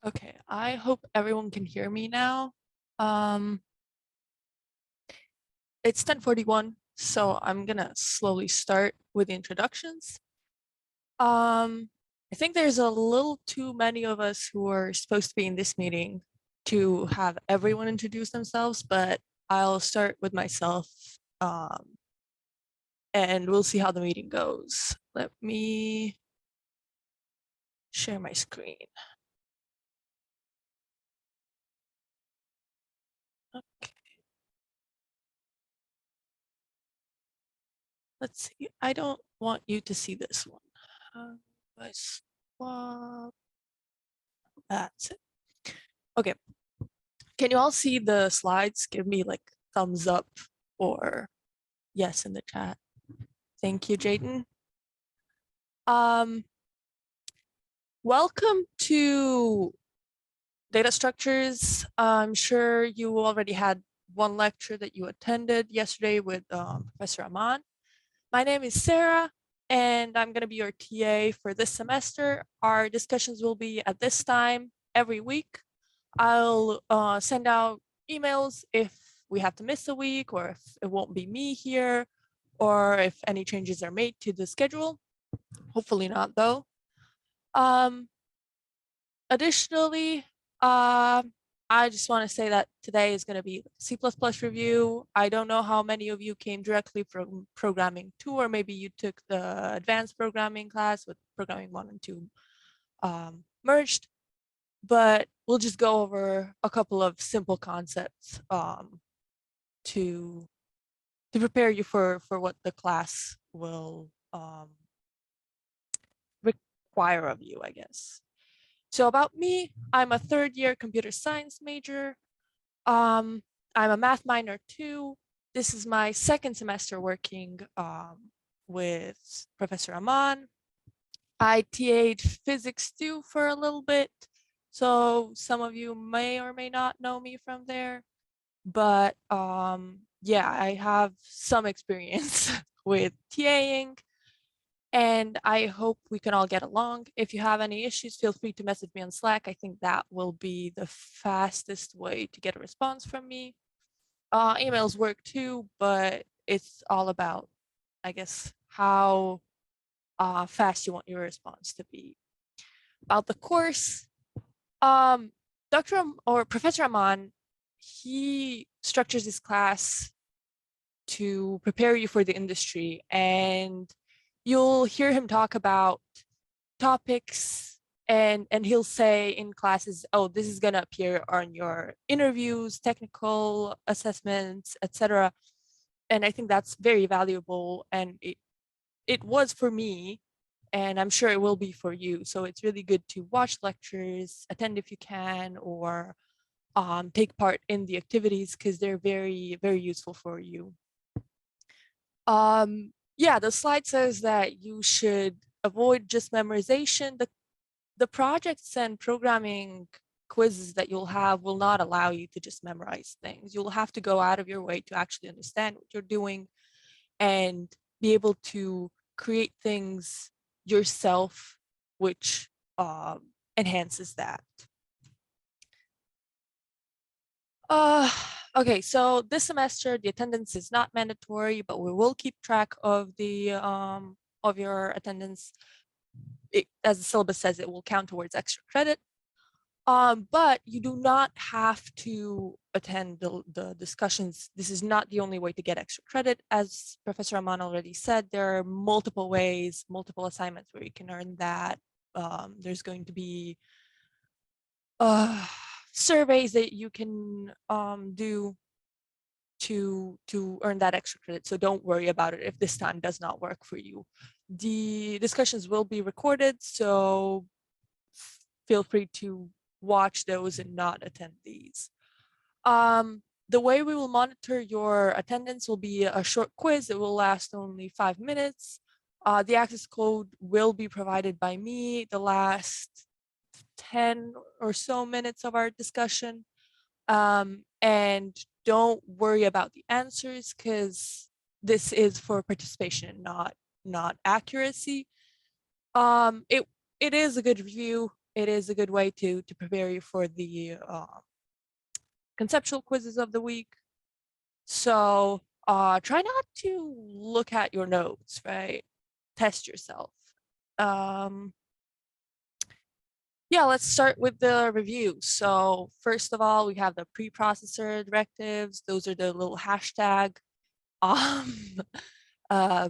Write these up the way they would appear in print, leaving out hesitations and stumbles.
Okay, I hope everyone can hear me now. Um, it's 10:41, so I'm gonna slowly start with the introductions. I think there's a little too many of us who are supposed to be in this meeting to have everyone introduce themselves, but I'll start with myself, and we'll see how the meeting goes. Let me share my screen. Okay. Let's see. I don't want you to see this one. I swap? That's it. Okay. Can you all see the slides? Give me like thumbs up or yes in the chat. Thank you, Jayden. Welcome to data structures. I'm sure you already had one lecture that you attended yesterday with Professor Aman. My name is Sarah, and I'm going to be your TA for this semester. Our discussions will be at this time every week. I'll send out emails if we have to miss a week or if it won't be me here or if any changes are made to the schedule. Hopefully not though. Additionally, I just want to say that today is going to be C++ review. I don't know how many of you came directly from programming 2, or maybe you took the advanced programming class with programming 1 and 2 merged, but we'll just go over a couple of simple concepts to prepare you for what the class will require of you, I guess. So about me, I'm a third-year computer science major. I'm a math minor too. This is my second semester working with Professor Aman. I TA'd physics 2 for a little bit, so some of you may or may not know me from there. But yeah, I have some experience with TAing, and I hope we can all get along. If you have any issues, feel free to message me on Slack. I think that will be the fastest way to get a response from me. Emails work too, but it's all about, I guess, how fast you want your response to be. About the course, Dr. or Professor Aman, he structures his class to prepare you for the industry, and you'll hear him talk about topics, and he'll say in classes, oh, this is going to appear on your interviews, technical assessments, etc. And I think that's very valuable, and it was for me, and I'm sure it will be for you. So it's really good to watch lectures, attend if you can, or take part in the activities because they're very, very useful for you. Yeah, the slide says that you should avoid just memorization. The projects and programming quizzes that you'll have will not allow you to just memorize things. You'll have to go out of your way to actually understand what you're doing and be able to create things yourself, which enhances that. Okay, so this semester the attendance is not mandatory, but we will keep track of the of your attendance. As the syllabus says, it will count towards extra credit. But you do not have to attend the discussions. This is not the only way to get extra credit. As Professor Aman already said, there are multiple ways, multiple assignments where you can earn that. There's going to be surveys that you can do to earn that extra credit. So don't worry about it if this time does not work for you. The discussions will be recorded, so feel free to watch those and not attend these. The way we will monitor your attendance will be a short quiz. It will last only 5 minutes. The access code will be provided by me the last 10 or so minutes of our discussion. And don't worry about the answers because this is for participation, not accuracy. It is a good review. it is a good way to prepare you for the conceptual quizzes of the week. So try not to look at your notes, right? Test yourself. Yeah, let's start with the review. So first of all, we have the preprocessor directives. Those are the little hashtag um, uh,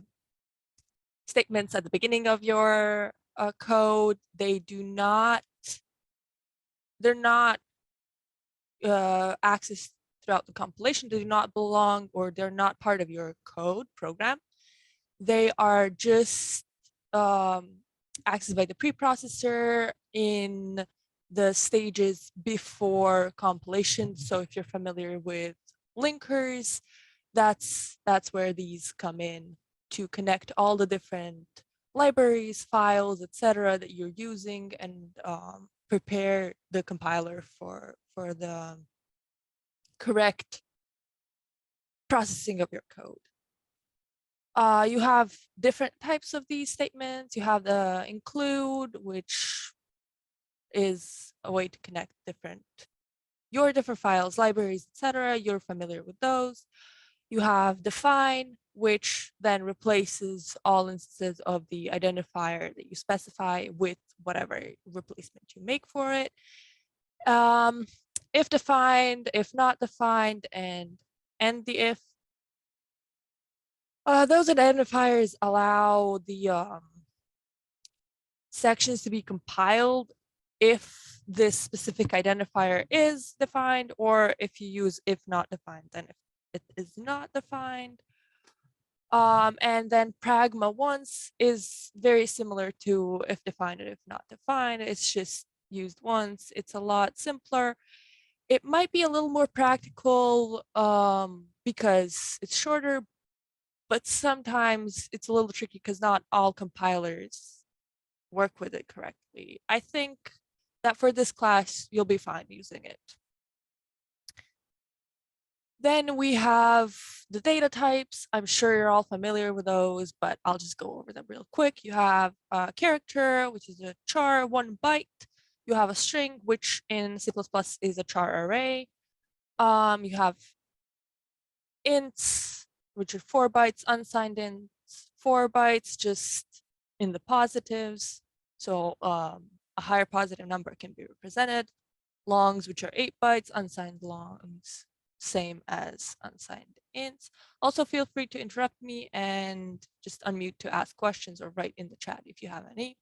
statements at the beginning of your code. They're not accessed throughout the compilation. They do not belong, or they're not part of your code program. They are just accessed by the preprocessor in the stages before compilation. So if you're familiar with linkers, that's where these come in to connect all the different libraries, files, etc. that you're using, and prepare the compiler for the correct processing of your code. You have different types of these statements. You have the include, which is a way to connect your different files, libraries, etc. You're familiar with those. You have define, which then replaces all instances of the identifier that you specify with whatever replacement you make for it. If defined, if not defined, and end the if. Those identifiers allow the sections to be compiled if this specific identifier is defined, or if you use if not defined, then if it is not defined. And then pragma once is very similar to if defined and if not defined. It's just used once. It's a lot simpler. It might be a little more practical because it's shorter, but sometimes it's a little tricky because not all compilers work with it correctly. I think that for this class, you'll be fine using it. Then we have the data types. I'm sure you're all familiar with those, but I'll just go over them real quick. You have a character, which is a char, 1 byte. You have a string, which in C++ is a char array. You have ints, which are 4 bytes, unsigned ints, 4 bytes just in the positives. So a higher positive number can be represented. Longs, which are 8 bytes, unsigned longs, same as unsigned ints. Also, feel free to interrupt me and just unmute to ask questions or write in the chat if you have any.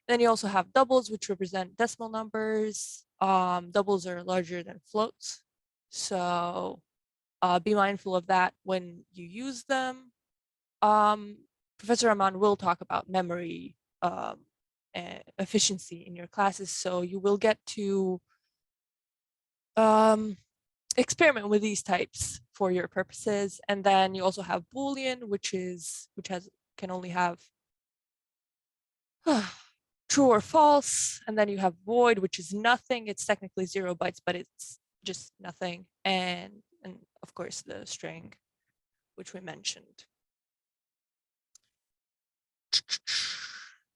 Then you also have doubles, which represent decimal numbers. Doubles are larger than floats. So be mindful of that when you use them. Professor Rahman will talk about memory efficiency in your classes, so you will get to experiment with these types for your purposes. And then you also have Boolean, which can only have true or false. And then you have void, which is nothing. It's technically 0 bytes, but it's just nothing. And of course the string, which we mentioned.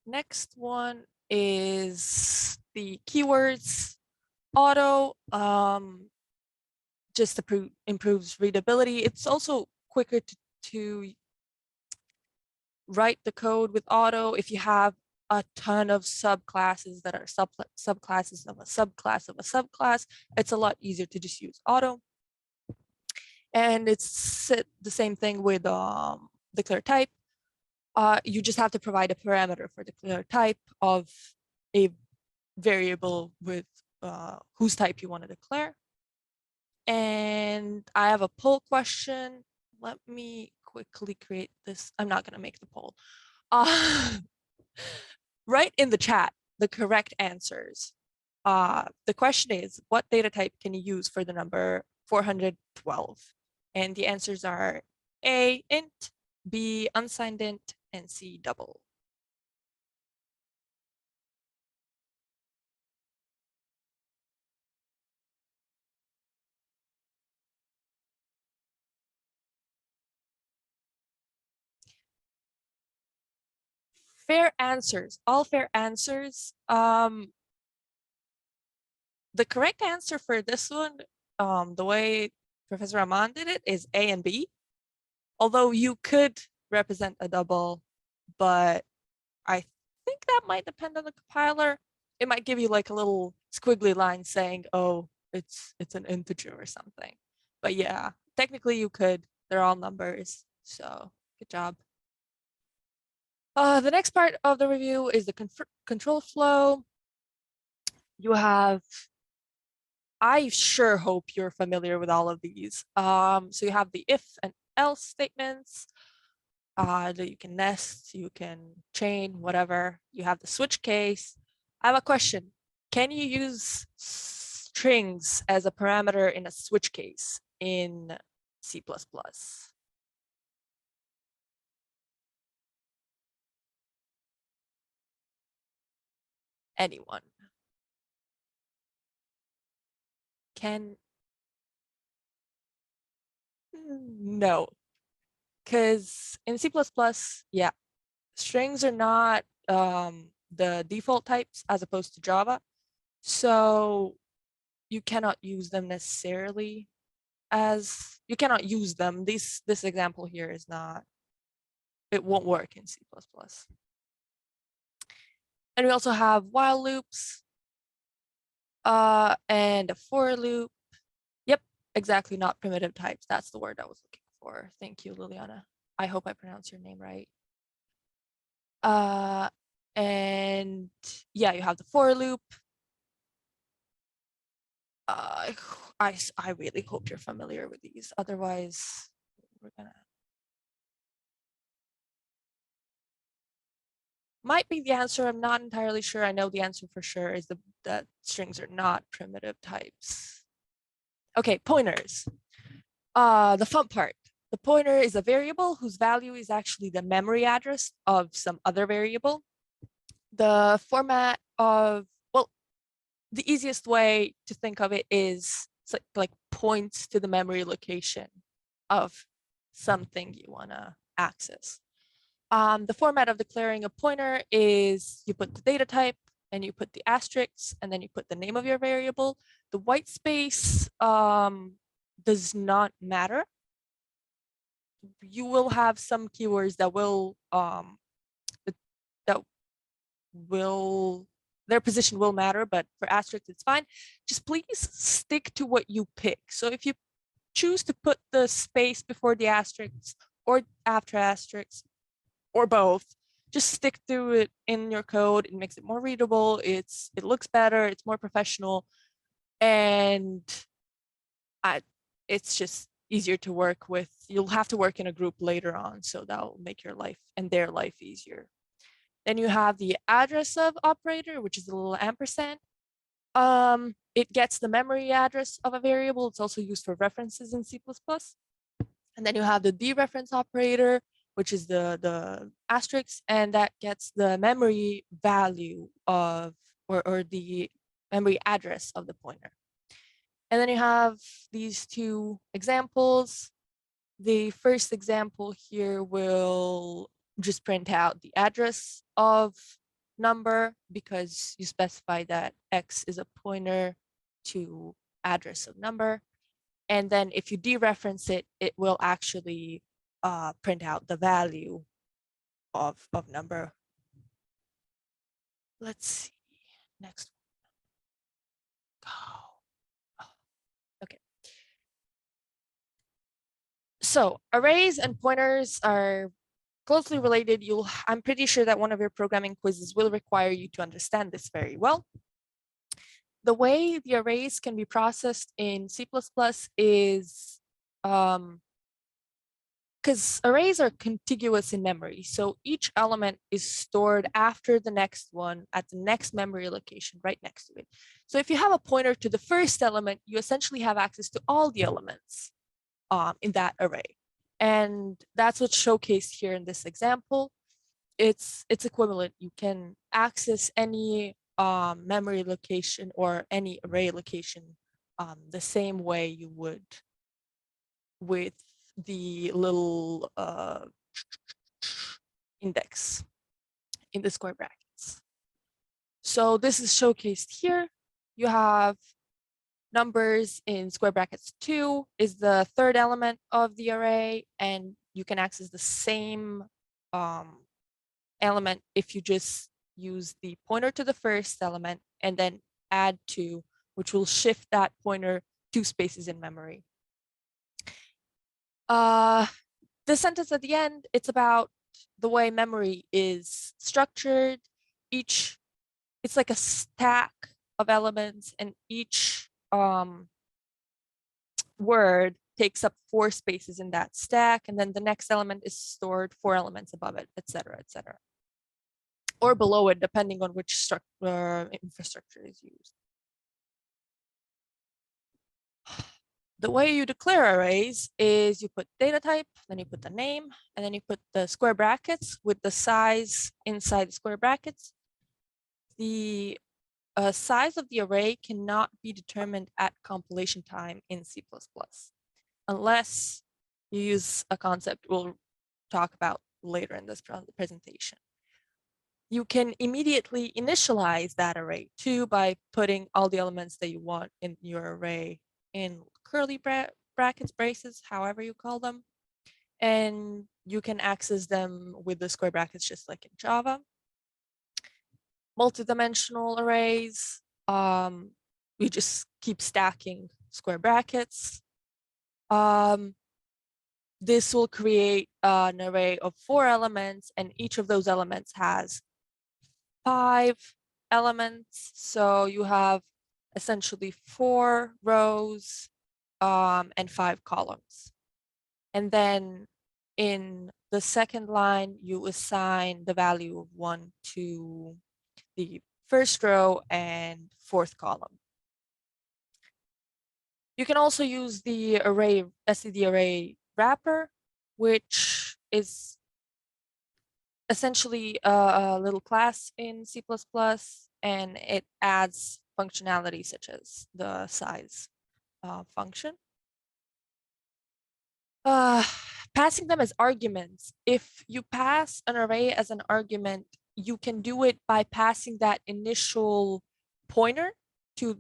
Next one is the keywords. Auto just improves readability. It's also quicker to write the code with auto if you have a ton of subclasses that are subclasses of a subclass of a subclass. It's a lot easier to just use auto. And it's the same thing with declare type. You just have to provide a parameter for declare type of a variable with whose type you want to declare. And I have a poll question. Let me quickly create this. I'm not going to make the poll. Write in the chat the correct answers. The question is, what data type can you use for the number 412? And the answers are A, int, B, unsigned int, and C, double. Fair answers, all fair answers. The correct answer for this one, the way Professor Rahman did it, is A and B. Although you could represent a double, but I think that might depend on the compiler. It might give you like a little squiggly line saying, oh, it's an integer or something. But yeah, technically you could. They're all numbers. So good job. The next part of the review is the control flow. You have, I sure hope you're familiar with all of these. So you have the if and else statements that you can nest, you can chain, whatever. You have the switch case. I have a question. Can you use strings as a parameter in a switch case in C++? Anyone? Can? No, because in C++, yeah, strings are not the default types as opposed to Java. So you cannot use them necessarily as, you cannot use them. This example here is not, it won't work in C++. And we also have while loops and a for loop. Yep, exactly, not primitive types. That's the word I was looking for. Thank you, Liliana. I hope I pronounced your name right. And yeah, you have the for loop. I really hope you're familiar with these. Otherwise, we're gonna. Might be the answer. I'm not entirely sure. I know the answer for sure is that strings are not primitive types. Okay, pointers. The fun part. The pointer is a variable whose value is actually the memory address of some other variable. The format of, well, the easiest way to think of it is like points to the memory location of something you want to access. The format of declaring a pointer is you put the data type and you put the asterisks and then you put the name of your variable. The white space does not matter. You will have some keywords that will their position will matter, but for asterisks it's fine. Just please stick to what you pick. So if you choose to put the space before the asterisks or after asterisks or both, just stick to it in your code. It makes it more readable. It looks better. It's more professional, and it's just easier to work with. You'll have to work in a group later on, so that'll make your life and their life easier. Then you have the address of operator, which is a little ampersand. It gets the memory address of a variable. It's also used for references in C++. And then you have the dereference operator, which is the asterisk, and that gets the memory value of, or the memory address of the pointer. And then you have these two examples. The first example here will just print out the address of number because you specify that X is a pointer to address of number. And then if you dereference it, it will actually print out the value of number. Let's see, next one. Oh, okay. So arrays and pointers are closely related. I'm pretty sure that one of your programming quizzes will require you to understand this very well. The way the arrays can be processed in C++ is because arrays are contiguous in memory. So each element is stored after the next one at the next memory location right next to it. So if you have a pointer to the first element, you essentially have access to all the elements in that array. And that's what's showcased here in this example. It's equivalent. You can access any memory location or any array location the same way you would with the little index in the square brackets. So this is showcased here. You have numbers in square brackets 2 is the third element of the array, and you can access the same element if you just use the pointer to the first element and then add 2, which will shift that pointer 2 spaces in memory. The sentence at the end, it's about the way memory is structured. It's like a stack of elements, and each word takes up 4 spaces in that stack, and then the next element is stored 4 elements above it, etc., etc., or below it, depending on which infrastructure is used. The way you declare arrays is you put data type, then you put the name, and then you put the square brackets with the size inside the square brackets. The size of the array cannot be determined at compilation time in C++, unless you use a concept we'll talk about later in this presentation. You can immediately initialize that array too by putting all the elements that you want in your array in curly brackets, braces, however you call them. And you can access them with the square brackets just like in Java. Multidimensional arrays, we just keep stacking square brackets. This will create an array of 4 elements, and each of those elements has 5 elements. So you have essentially 4 rows and 5 columns. And then in the second line, you assign the value of 1 to the first row and 4th column. You can also use the array std array wrapper, which is essentially a little class in C++, and it adds functionality such as the size function. Passing them as arguments. If you pass an array as an argument, you can do it by passing that initial pointer to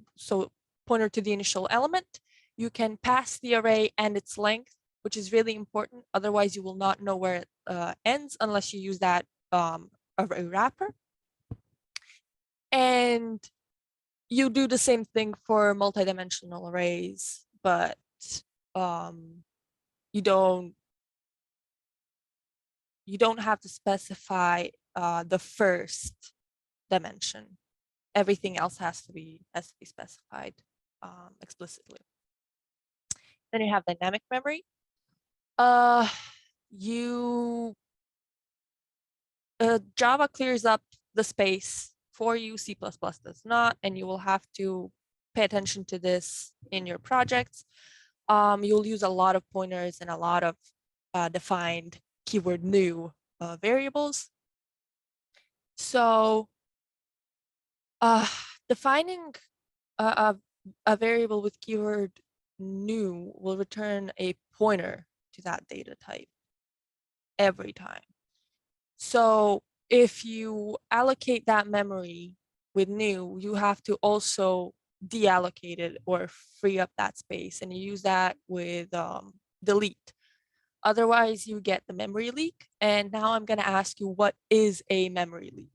the initial element. You can pass the array and its length, which is really important. Otherwise, you will not know where it ends unless you use that array wrapper. And you do the same thing for multidimensional arrays, but you don't have to specify the first dimension. Everything else has to be specified explicitly. Then you have dynamic memory. Java clears up the space for you, C++ does not, and you will have to pay attention to this in your projects. You'll use a lot of pointers and a lot of defined keyword new variables. So defining a variable with keyword new will return a pointer to that data type every time. So if you allocate that memory with new, you have to also deallocate it or free up that space, and you use that with delete. Otherwise, you get the memory leak. And now I'm going to ask you, what is a memory leak?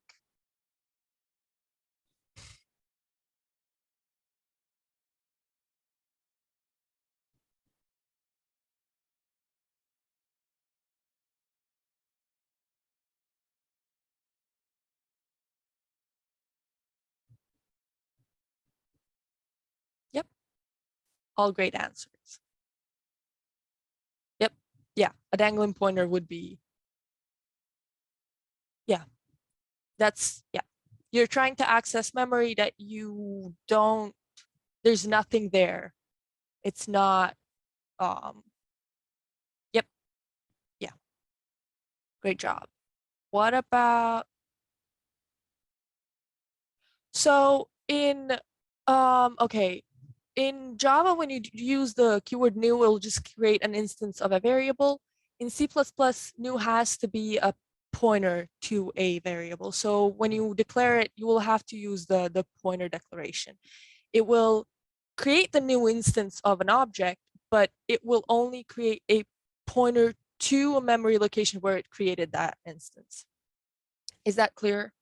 Yep. All great answers. Yep. Yeah. A dangling pointer would be. Yeah. Yeah. You're trying to access memory that you don't, there's nothing there. It's not, yep. Yeah. Great job. What about, so in, okay, in Java, when you use the keyword new, it'll just create an instance of a variable. In C++, new has to be a pointer to a variable. So when you declare it, you will have to use the pointer declaration. It will create the new instance of an object, but it will only create a pointer to a memory location where it created that instance. Is that clear?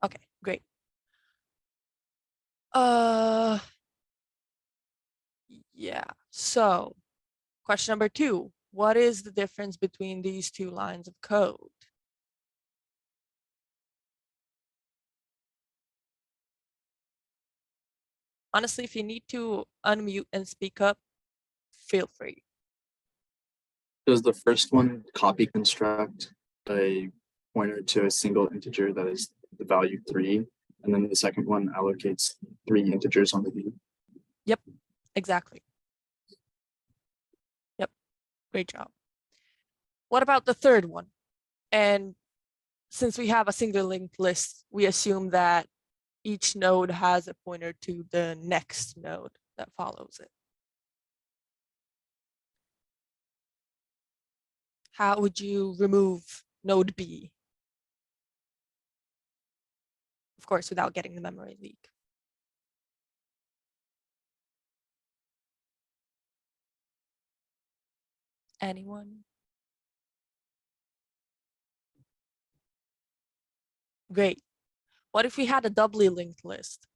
Okay, great. Yeah, so question number 2, what is the difference between these two lines of code? Honestly, if you need to unmute and speak up, feel free. Does the first one copy construct a pointer to a single integer that is the value 3, and then the second one allocates 3 integers on the v? Yep, exactly. Yep, great job. What about the third one? And since we have a single linked list, we assume that each node has a pointer to the next node that follows it. How would you remove node B? Of course, without getting the memory leak. Anyone? Great. What if we had a doubly linked list?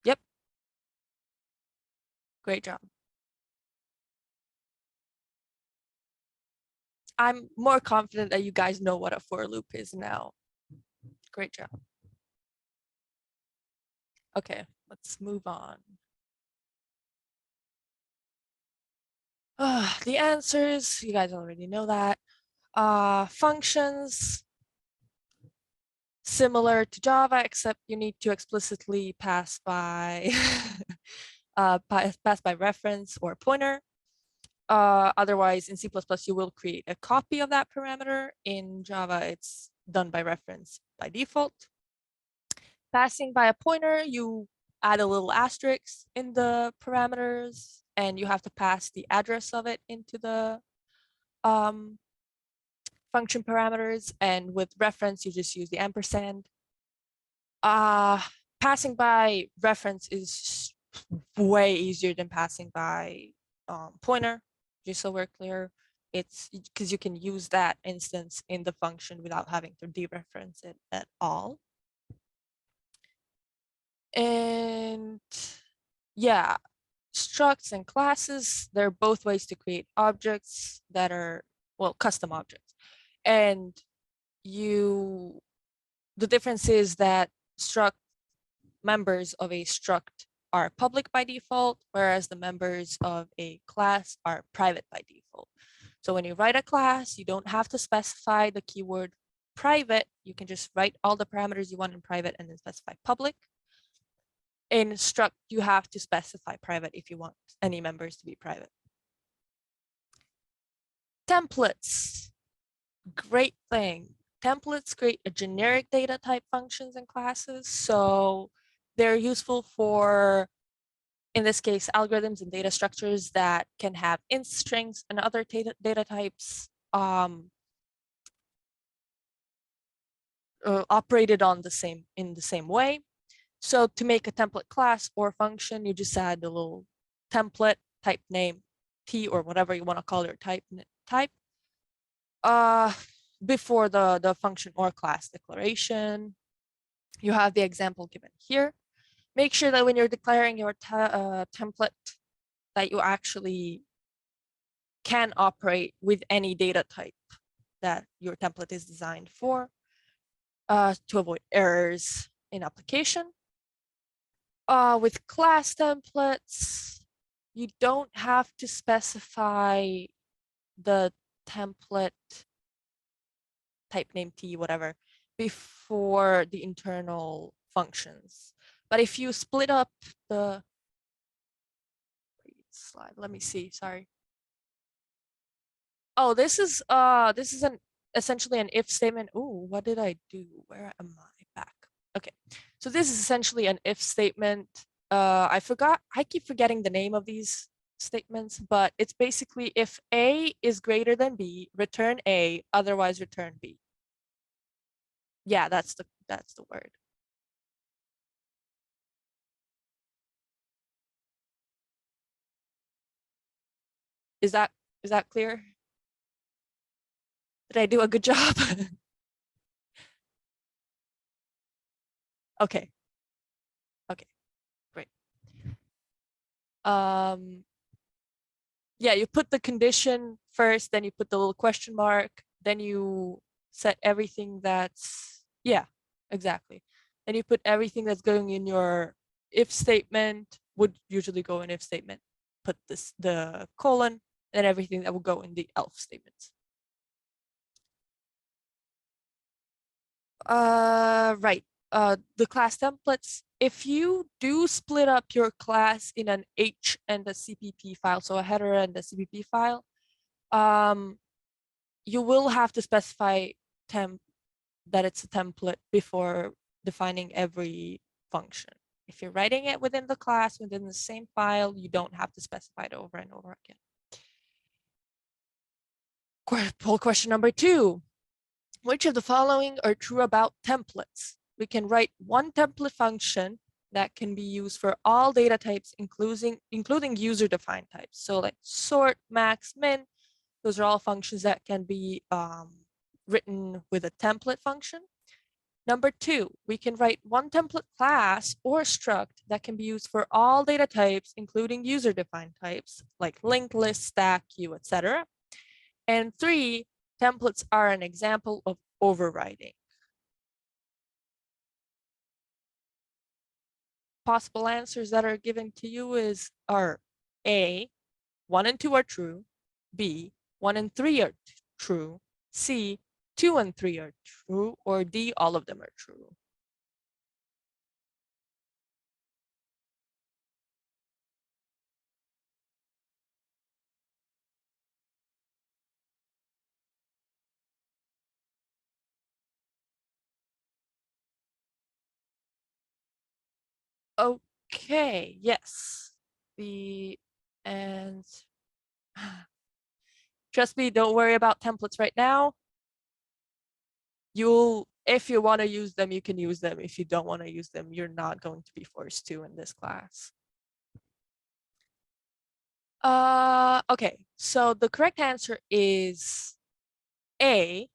Yep. Great job. I'm more confident that you guys know what a for loop is now. Great job. Okay, let's move on. The answers, you guys already know that. Functions, similar to Java, except you need to explicitly pass by pass by reference or pointer. Otherwise, in C++, you will create a copy of that parameter. In Java, it's done by reference by default. Passing by a pointer, you add a little asterisk in the parameters, and you have to pass the address of it into the function parameters. And with reference, you just use the ampersand. Passing by reference is way easier than passing by pointer, just so we're clear. It's because you can use that instance in the function without having to dereference it at all. And yeah, structs and classes, they're both ways to create objects that are, well, custom objects. And the difference is that struct members of a struct are public by default, whereas the members of a class are private by default. So when you write a class, you don't have to specify the keyword private. You can just write all the parameters you want in private and then specify public. In struct, you have to specify private if you want any members to be private. Templates, great thing. Templates create a generic data type functions and classes. So they're useful for, in this case, algorithms and data structures that can have int strings and other data types operated on in the same way. So to make a template class or function, you just add a little template type name T or whatever you want to call your type before the function or class declaration. You have the example given here. Make sure that when you're declaring your template that you actually can operate with any data type that your template is designed for to avoid errors in application. With class templates, you don't have to specify the template type name T, whatever, before the internal functions. But if you split up the slide, let me see, sorry. Oh, this is essentially an if statement. Oh, what did I do? Where am I? Back. Okay. So this is essentially an if statement. I keep forgetting the name of these statements, but it's basically if A is greater than B, return A, otherwise return B. Yeah, that's the word. Is that clear? Did I do a good job? Okay. Okay, great. Yeah, you put the condition first, then you put the little question mark, then you set everything that's, yeah, exactly. Then you put everything that's going in your if statement, would usually go in if statement, put the colon, and everything that will go in the else statements. Right. The class templates, if you do split up your class in an H and a CPP file, so a header and a CPP file, you will have to specify that it's a template before defining every function. If you're writing it within the class, within the same file, you don't have to specify it over and over again. Poll question number 2. Which of the following are true about templates? We can write one template function that can be used for all data types, including user-defined types. So like sort, max, min, those are all functions that can be written with a template function. Number 2, we can write one template class or struct that can be used for all data types, including user-defined types like linked list, stack, queue, etc. And 3, templates are an example of overriding. Possible answers that are given to you are A, 1 and 2 are true, B, 1 and 3 are true, C, 2 and 3 are true, or D, all of them are true. Okay, yes. And trust me, don't worry about templates right now. If you want to use them, you can use them. If you don't want to use them, you're not going to be forced to in this class. Okay, so the correct answer is A,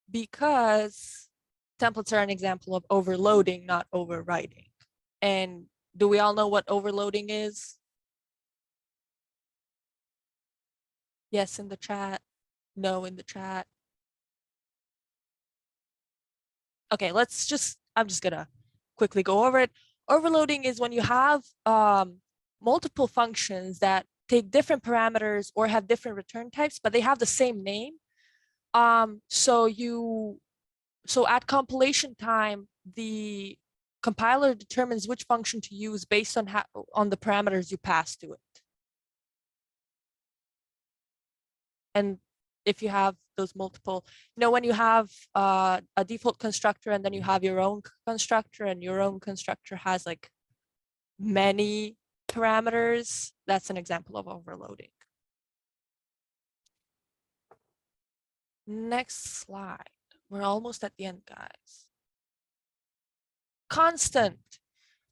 because templates are an example of overloading, not overwriting. And do we all know what overloading is? Yes in the chat, no in the chat. Okay, I'm just gonna quickly go over it. Overloading is when you have multiple functions that take different parameters or have different return types, but they have the same name. So at compilation time, the compiler determines which function to use based on the parameters you pass to it. And if you have those multiple, when you have a default constructor and then you have your own constructor, and your own constructor has like many parameters, that's an example of overloading. Next slide. We're almost at the end, guys. Constant.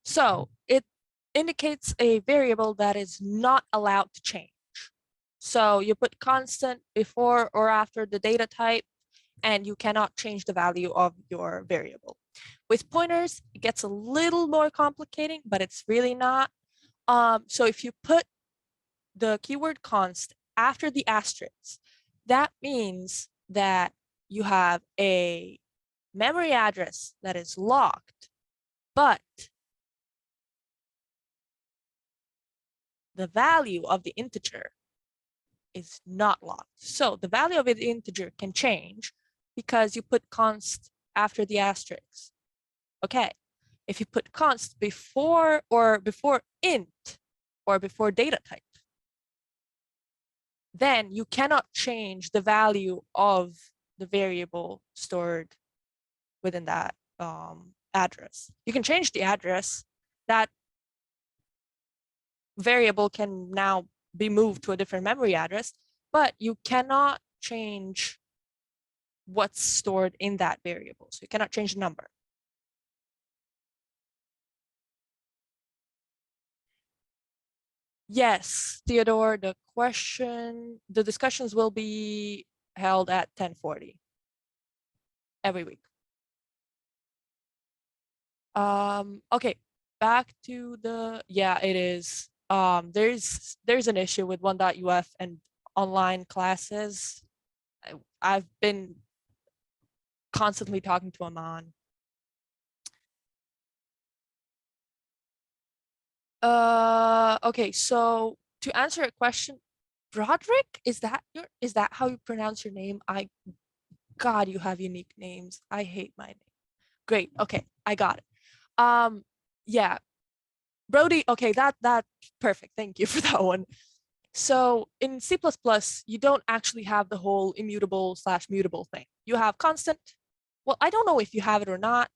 So it indicates a variable that is not allowed to change. So you put constant before or after the data type, and you cannot change the value of your variable. With pointers, it gets a little more complicating, but it's really not. So if you put the keyword const after the asterisk, that means that you have a memory address that is locked, but the value of the integer is not locked. So the value of the integer can change because you put const after the asterisk. Okay, if you put const before int or before data type, then you cannot change the value of the variable stored within that address. You can change the address. That variable can now be moved to a different memory address, but you cannot change what's stored in that variable. So you cannot change the number. Yes, Theodore, the discussions will be held at 10:40 every week. Okay, back to yeah, it is. There's an issue with 1.uf and online classes. I've been constantly talking to Aman. Okay, so to answer a question, Broderick, is that how you pronounce your name? God, you have unique names. I hate my name. Great. Okay, I got it. Yeah, Brody. Okay, that perfect. Thank you for that one. So in C++, you don't actually have the whole immutable/mutable thing. You have constant. Well, I don't know if you have it or not.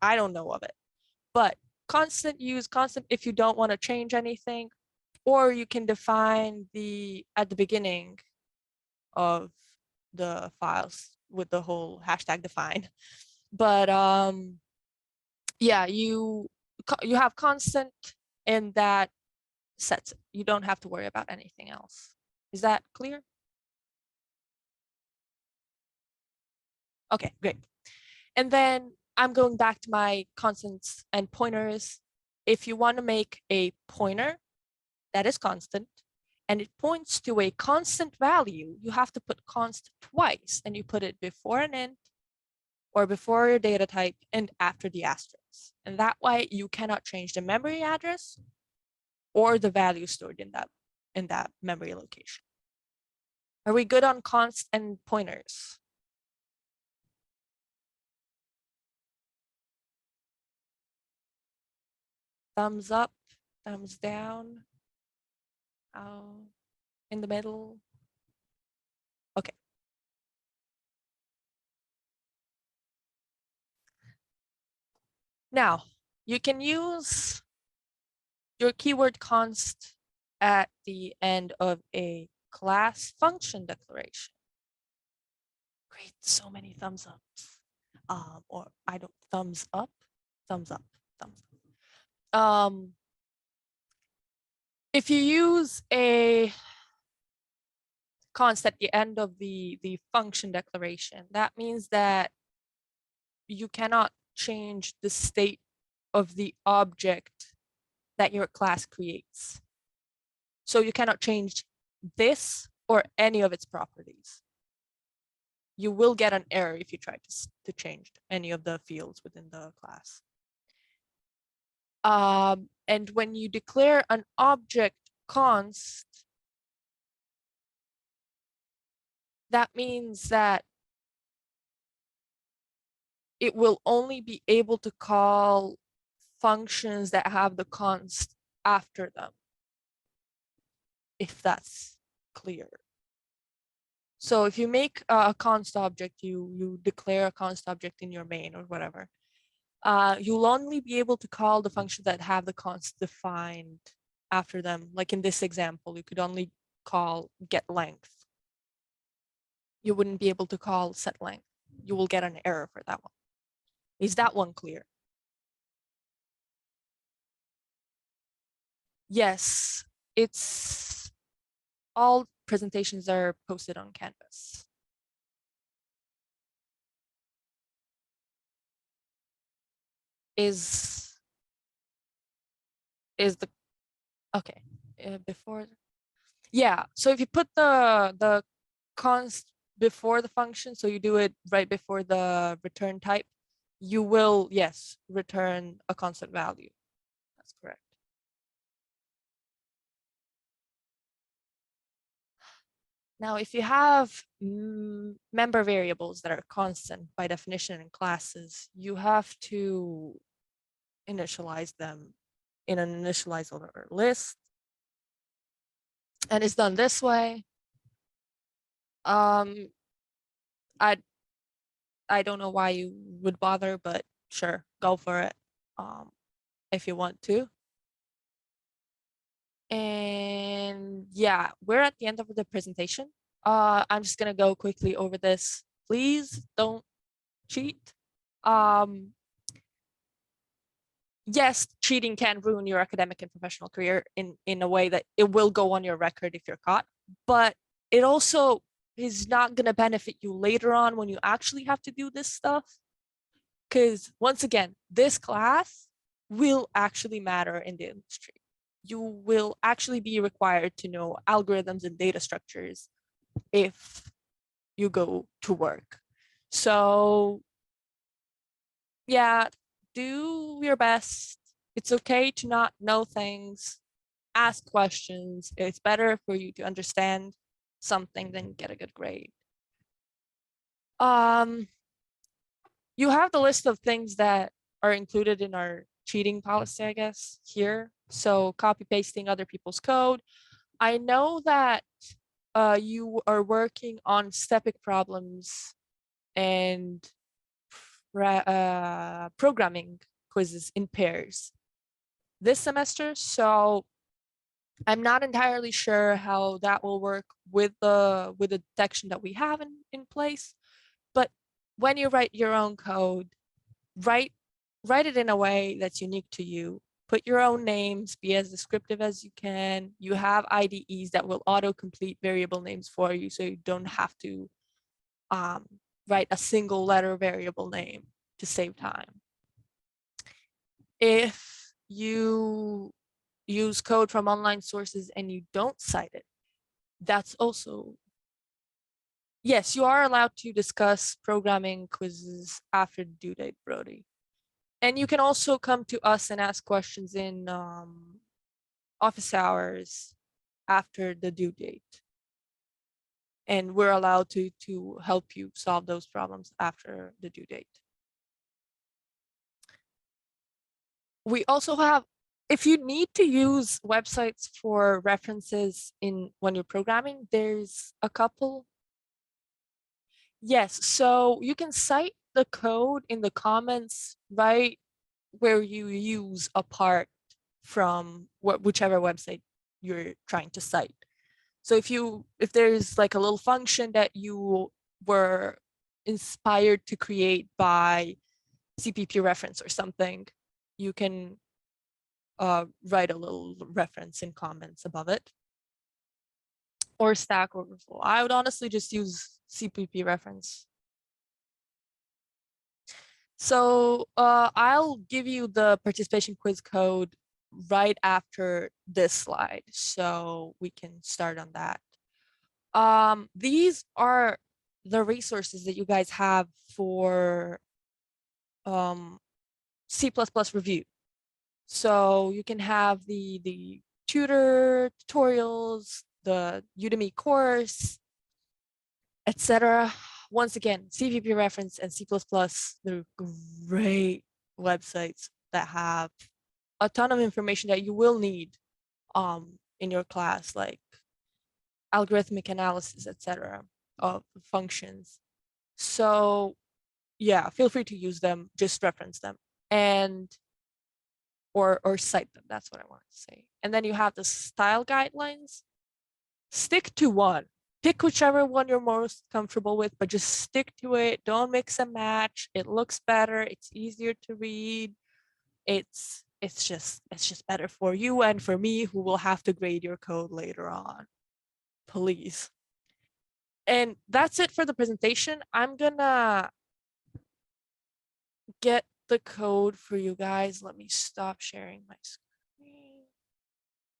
I don't know of it, but constant, use constant if you don't want to change anything, or you can define at the beginning of the files with the whole hashtag define. But yeah, you have constant, and that sets it. You don't have to worry about anything else. Is that clear? Okay, great. And then I'm going back to my constants and pointers. If you want to make a pointer that is constant and it points to a constant value, you have to put const twice, and you put it before an int or before your data type and after the asterisk. And that way you cannot change the memory address or the value stored in that memory location. Are we good on const and pointers? Thumbs up, thumbs down, in the middle. Okay. Now, you can use your keyword const at the end of a class function declaration. Great, so many thumbs ups. Or I don't, thumbs up, thumbs up, thumbs up. If you use a const at the end of the function declaration, that means that you cannot change the state of the object that your class creates. So you cannot change this or any of its properties. You will get an error if you try to change any of the fields within the class. And when you declare an object const, that means that it will only be able to call functions that have the const after them, if that's clear. So if you make a const object, you declare a const object in your main or whatever, you'll only be able to call the functions that have the const defined after them. Like in this example, you could only call get length. You wouldn't be able to call set length. You will get an error for that one. Is that one clear? Yes, it's all presentations are posted on Canvas. Is the okay before? Yeah. So if you put the const before the function, so you do it right before the return type, you will, yes, return a constant value. That's correct. Now, if you have member variables that are constant by definition in classes, you have to initialize them in an initializer list. And it's done this way. I don't know why you would bother, but sure, go for it if you want to. And yeah, we're at the end of the presentation. I'm just gonna go quickly over this. Please don't cheat. Yes, cheating can ruin your academic and professional career in a way that it will go on your record if you're caught, but it also is not going to benefit you later on when you actually have to do this stuff. Because once again, this class will actually matter in the industry. You will actually be required to know algorithms and data structures if you go to work. So yeah, do your best. It's okay to not know things. Ask questions. It's better for you to understand something than get a good grade. You have the list of things that are included in our cheating policy, I guess, here. So copy pasting other people's code. I know that you are working on STEPIC problems and programming quizzes in pairs this semester. So I'm not entirely sure how that will work with the detection that we have in place. But when you write your own code, write it in a way that's unique to you. Put your own names, be as descriptive as you can. You have IDEs that will auto-complete variable names for you, so you don't have to write a single letter variable name to save time. If you use code from online sources and you don't cite it, that's also, yes, you are allowed to discuss programming quizzes after the due date, Brody. And you can also come to us and ask questions in office hours after the due date. And we're allowed to help you solve those problems after the due date. We also have, if you need to use websites for references when you're programming, there's a couple. Yes, so you can cite the code in the comments right where you use a part from whichever website you're trying to cite. So if there's like a little function that you were inspired to create by CPP reference or something, you can write a little reference in comments above it. Or Stack Overflow. I would honestly just use CPP reference. So I'll give you the participation quiz code right after this slide, so we can start on that. These are the resources that you guys have for C++ review. So you can have the tutor tutorials, the Udemy course, etc. Once again, CPP reference and C++, they're great websites that have a ton of information that you will need in your class, like algorithmic analysis, etc. of functions. So yeah, feel free to use them, just reference them and or cite them. That's what I wanted to say. And then you have the style guidelines. Stick to one. Pick whichever one you're most comfortable with, but just stick to it. Don't mix and match. It looks better. It's easier to read. It's just better for you and for me, who will have to grade your code later on. Please. And that's it for the presentation. I'm gonna get the code for you guys. Let me stop sharing my screen.